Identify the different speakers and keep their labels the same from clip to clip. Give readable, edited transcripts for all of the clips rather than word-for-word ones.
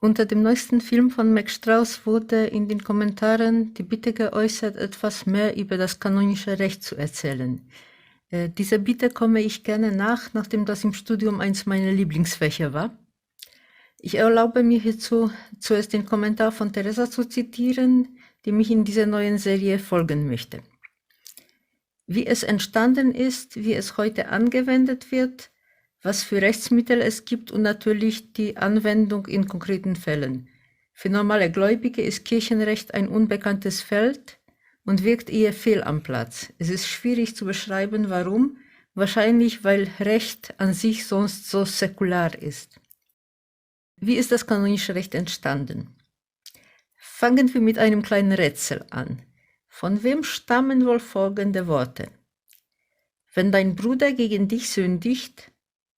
Speaker 1: Unter dem neuesten Film von Max Strauss wurde in den Kommentaren die Bitte geäußert, etwas mehr über das kanonische Recht zu erzählen. Dieser Bitte komme ich gerne nach, nachdem das im Studium eins meiner Lieblingsfächer war. Ich erlaube mir hierzu zuerst den Kommentar von Teresa zu zitieren, die mich in dieser neuen Serie folgen möchte. Wie es entstanden ist, wie es heute angewendet wird, was für Rechtsmittel es gibt und natürlich die Anwendung in konkreten Fällen. Für normale Gläubige ist Kirchenrecht ein unbekanntes Feld und wirkt eher fehl am Platz. Es ist schwierig zu beschreiben, warum. Wahrscheinlich, weil Recht an sich sonst so säkular ist. Wie ist das kanonische Recht entstanden? Fangen wir mit einem kleinen Rätsel an. Von wem stammen wohl folgende Worte? Wenn dein Bruder gegen dich sündigt,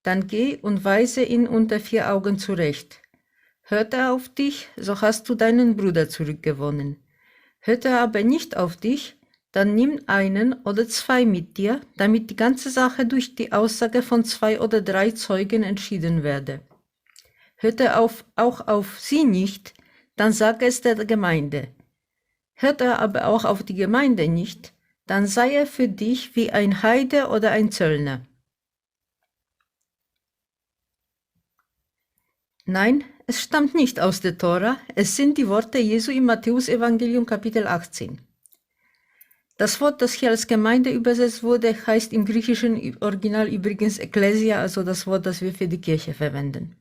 Speaker 1: dann geh und weise ihn unter 4 Augen zurecht. Hört er auf dich, so hast du deinen Bruder zurückgewonnen. Hört er aber nicht auf dich, dann nimm einen oder 2 mit dir, damit die ganze Sache durch die Aussage von 2 oder 3 Zeugen entschieden werde. Hört er auch auf sie nicht, dann sag es der Gemeinde. Hört er aber auch auf die Gemeinde nicht, dann sei er für dich wie ein Heide oder ein Zöllner. Nein, es stammt nicht aus der Tora, es sind die Worte Jesu im Matthäus-Evangelium Kapitel 18. Das Wort, das hier als Gemeinde übersetzt wurde, heißt im griechischen Original übrigens Ekklesia, also das Wort, das wir für die Kirche verwenden.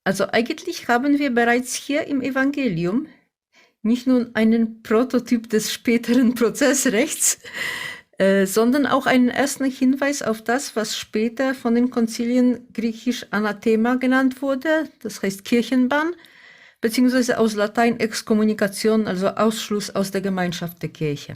Speaker 1: Also eigentlich haben wir bereits hier im Evangelium nicht nur einen Prototyp des späteren Prozessrechts, sondern auch einen ersten Hinweis auf das, was später von den Konzilien griechisch Anathema genannt wurde, das heißt Kirchenbann, beziehungsweise aus Latein Exkommunikation, also Ausschluss aus der Gemeinschaft der Kirche.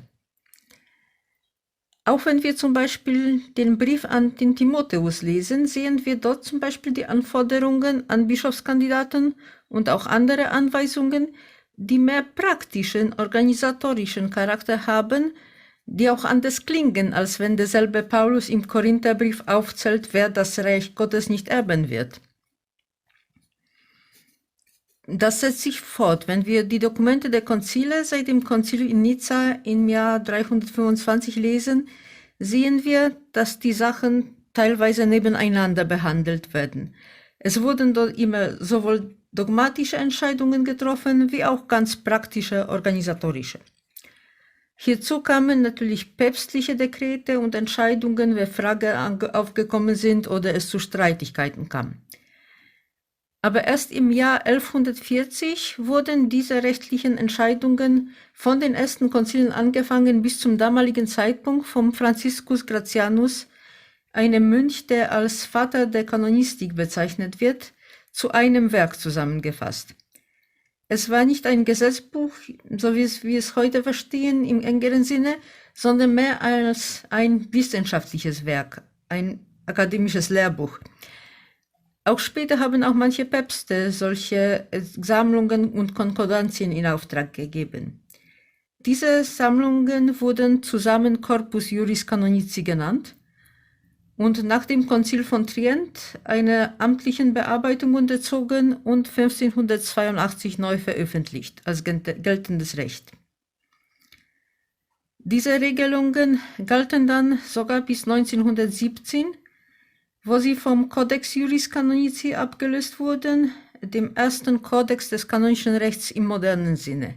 Speaker 1: Auch wenn wir zum Beispiel den Brief an den Timotheus lesen, sehen wir dort zum Beispiel die Anforderungen an Bischofskandidaten und auch andere Anweisungen, die mehr praktischen, organisatorischen Charakter haben, die auch anders klingen, als wenn derselbe Paulus im Korintherbrief aufzählt, wer das Reich Gottes nicht erben wird. Das setzt sich fort, wenn wir die Dokumente der Konzile seit dem Konzil in Nizza im Jahr 325 lesen, sehen wir, dass die Sachen teilweise nebeneinander behandelt werden. Es wurden dort immer sowohl dogmatische Entscheidungen getroffen, wie auch ganz praktische organisatorische. Hierzu kamen natürlich päpstliche Dekrete und Entscheidungen, wenn Fragen aufgekommen sind oder es zu Streitigkeiten kam. Aber erst im Jahr 1140 wurden diese rechtlichen Entscheidungen von den ersten Konzilien angefangen bis zum damaligen Zeitpunkt vom Franziskus Gratianus, einem Mönch, der als Vater der Kanonistik bezeichnet wird, zu einem Werk zusammengefasst. Es war nicht ein Gesetzbuch, so wie wir es heute verstehen, im engeren Sinne, sondern mehr als ein wissenschaftliches Werk, ein akademisches Lehrbuch. Auch später haben auch manche Päpste solche Sammlungen und Konkordantien in Auftrag gegeben. Diese Sammlungen wurden zusammen Corpus Juris Canonici genannt und nach dem Konzil von Trient einer amtlichen Bearbeitung unterzogen und 1582 neu veröffentlicht als geltendes Recht. Diese Regelungen galten dann sogar bis 1917, wo sie vom Codex Juris Canonici abgelöst wurden, dem ersten Kodex des kanonischen Rechts im modernen Sinne.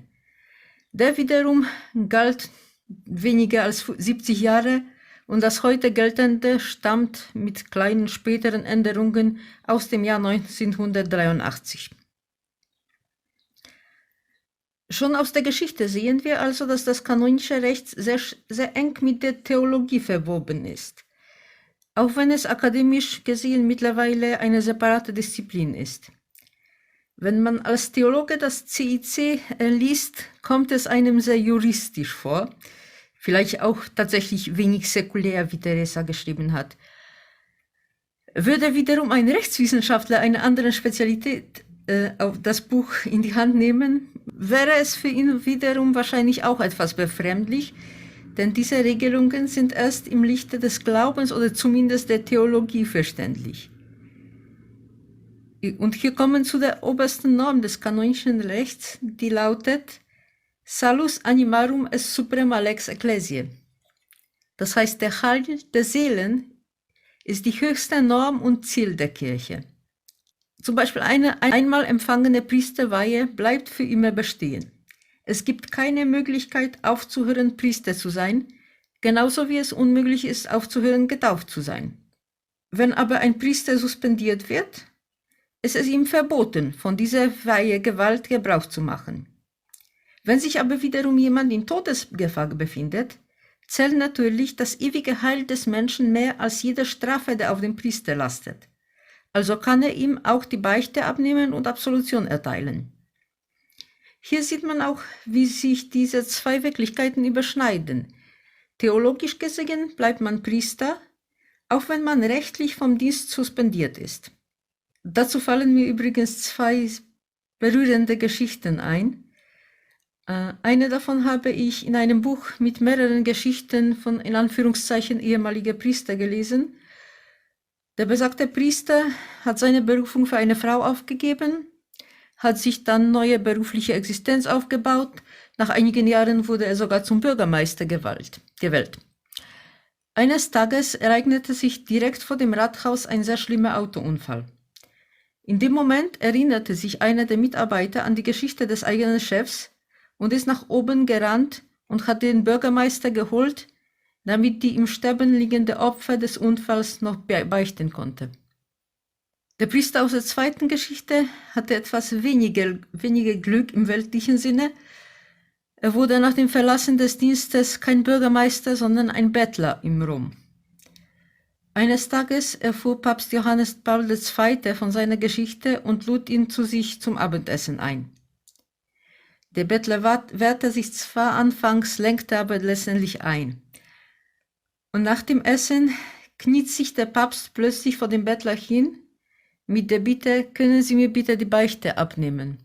Speaker 1: Der wiederum galt weniger als 70 Jahre und das heute geltende stammt mit kleinen späteren Änderungen aus dem Jahr 1983. Schon aus der Geschichte sehen wir also, dass das kanonische Recht sehr, sehr eng mit der Theologie verwoben ist, auch wenn es akademisch gesehen mittlerweile eine separate Disziplin ist. Wenn man als Theologe das CIC liest, kommt es einem sehr juristisch vor, vielleicht auch tatsächlich wenig säkulär, wie Teresa geschrieben hat. Würde wiederum ein Rechtswissenschaftler eine andere Spezialität auf das Buch in die Hand nehmen, wäre es für ihn wiederum wahrscheinlich auch etwas befremdlich, denn diese Regelungen sind erst im Lichte des Glaubens oder zumindest der Theologie verständlich. Und hier kommen zu der obersten Norm des kanonischen Rechts, die lautet Salus animarum est suprema lex ecclesiae. Das heißt, der Heil der Seelen ist die höchste Norm und Ziel der Kirche. Zum Beispiel eine einmal empfangene Priesterweihe bleibt für immer bestehen. Es gibt keine Möglichkeit aufzuhören, Priester zu sein, genauso wie es unmöglich ist, aufzuhören, getauft zu sein. Wenn aber ein Priester suspendiert wird, ist es ihm verboten, von dieser Weihegewalt Gebrauch zu machen. Wenn sich aber wiederum jemand in Todesgefahr befindet, zählt natürlich das ewige Heil des Menschen mehr als jede Strafe, der auf dem Priester lastet. Also kann er ihm auch die Beichte abnehmen und Absolution erteilen. Hier sieht man auch, wie sich diese zwei Wirklichkeiten überschneiden. Theologisch gesehen bleibt man Priester, auch wenn man rechtlich vom Dienst suspendiert ist. Dazu fallen mir übrigens zwei berührende Geschichten ein. Eine davon habe ich in einem Buch mit mehreren Geschichten von, in Anführungszeichen, ehemaliger Priester gelesen. Der besagte Priester hat seine Berufung für eine Frau aufgegeben, hat sich dann neue berufliche Existenz aufgebaut. Nach einigen Jahren wurde er sogar zum Bürgermeister gewählt. Eines Tages ereignete sich direkt vor dem Rathaus ein sehr schlimmer Autounfall. In dem Moment erinnerte sich einer der Mitarbeiter an die Geschichte des eigenen Chefs und ist nach oben gerannt und hat den Bürgermeister geholt, damit die im Sterben liegende Opfer des Unfalls noch beichten konnte. Der Priester aus der zweiten Geschichte hatte etwas weniger Glück im weltlichen Sinne. Er wurde nach dem Verlassen des Dienstes kein Bürgermeister, sondern ein Bettler in Rom. Eines Tages erfuhr Papst Johannes Paul II. Von seiner Geschichte und lud ihn zu sich zum Abendessen ein. Der Bettler wehrte sich zwar anfangs, lenkte aber letztendlich ein. Und nach dem Essen kniet sich der Papst plötzlich vor dem Bettler hin, mit der Bitte, können Sie mir bitte die Beichte abnehmen.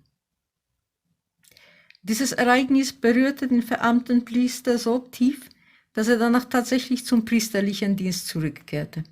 Speaker 1: Dieses Ereignis berührte den verarmten Priester so tief, dass er danach tatsächlich zum priesterlichen Dienst zurückkehrte.